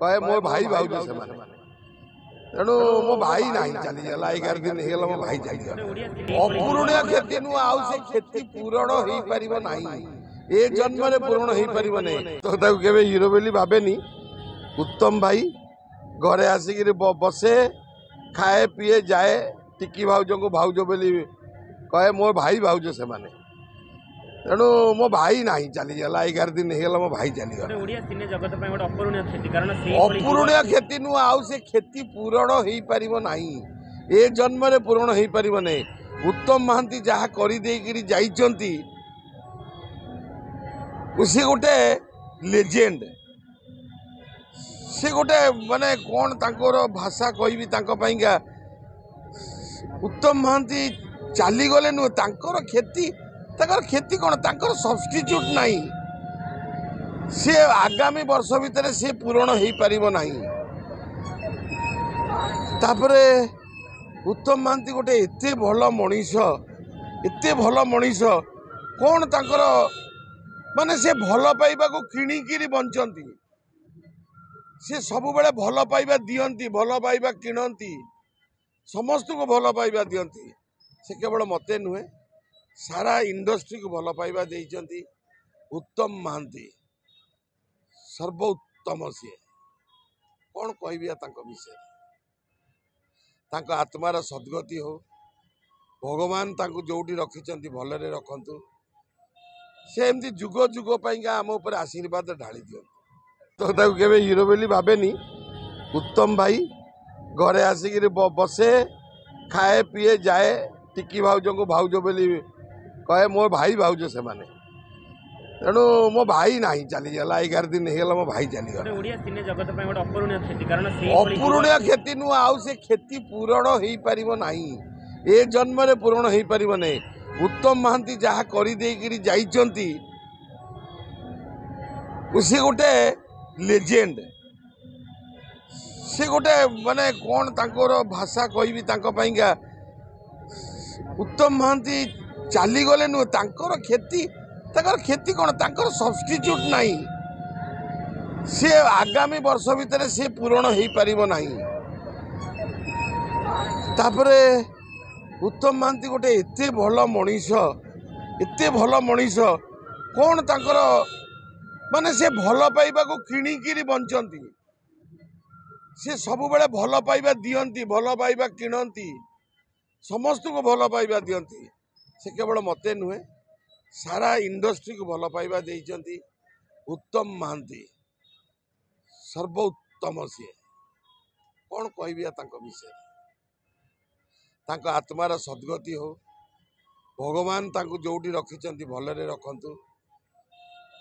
कहे मो भाई भाउज से तेणु मो भाई ना चलीगला 11 दिन हो मो भाई चलीगला अपूरणीय क्षति नुह आउ से क्षति पूरण हो पार ना ए जन्म पूरण हो पार नहीं तो केवे हीरो बोली भावेनी उत्तम भाई घरे आसिक बसे खाए पीए जाए टिकी भाउज को भाउज बोली कहे मो भाई भाउज से तेणु मो भाई ना चलीगला 11 दिन हो मो भाई चलीगला अपूरणीय क्षति नुह आउ से क्षति पूरण हो पार ना ए जन्म पूरण हो पार नहीं उत्तम महांती जहाँ कर जाइछंती सी गोटे लेजेंड सी गोटे माने कौन तांकर भाषा कहबी तांका उत्तम महांती चली गले नुह तांकर क्षति कौन तांकर सब्स्टिट्यूट नहीं सी आगामी वर्ष भितर सी पूरण हो पार ना तापरे उत्तम महांती गोटे एते भल मनीष कौन तांकर माने से भल पाइबा को किणिकी बंचती सी सब बेले भल पाइबा दियंती भल पाइबा किणती समस्त को भल पाइबा दियंती से केवल मते नुहे सारा इंडस्ट्री को भल पाइबा देइचंती उत्तम महांती सर्वोत्तम सी कौन कहबी विषय तांको आत्मार सद्गति हो भगवान तांको जोटी रखिचंती भलरे रखंतु से एमती जुग जुग पाइंका आम उपर आशीर्वाद ढाली दियंतु तो केवे हीरो बोली भावेनी उत्तम भाई घरे आसिक बसे खाए पीए जाए टिकी भाउज को भाउज बोली कहे मो भाई भाउज से तेणु मो भाई ना चलीगला 11 दिन हो मो भाई चलीगला अपूरणीय क्षति नुह आउ से क्षति पूरण हो पार ना ए जन्म पूरण हो पार नहीं उत्तम महांती जहाँ कर जाइछंती सी गोटे लेजेंड सी गोटे माने कौन तांकर भाषा कहबी तांका उत्तम महांती चली गले नुह तांकर क्षति कौन तांकर सब्स्टिट्यूट नहीं सी आगामी वर्ष भितर सी पूरण हो पार ना तापरे उत्तम महांती गोटे एते भल मनीष कौन तांकर माने से भल पाइबा को किणिकी बंचती सी सब बेले भल पाइबा दियंती भल पाइबा किणती समस्त को भल पाइबा दियंती से केवल मते नुहे सारा इंडस्ट्री को भल पाइबा देइचंती उत्तम महांती सर्वोत्तम सी कौन कहबी विषय तांको आत्मार सद्गति हो भगवान तांको जोटी रखिचंती भलरे रखंतु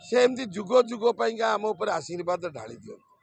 से एमती जुग जुग पाइंका आम उपर आशीर्वाद ढाली दियंतु।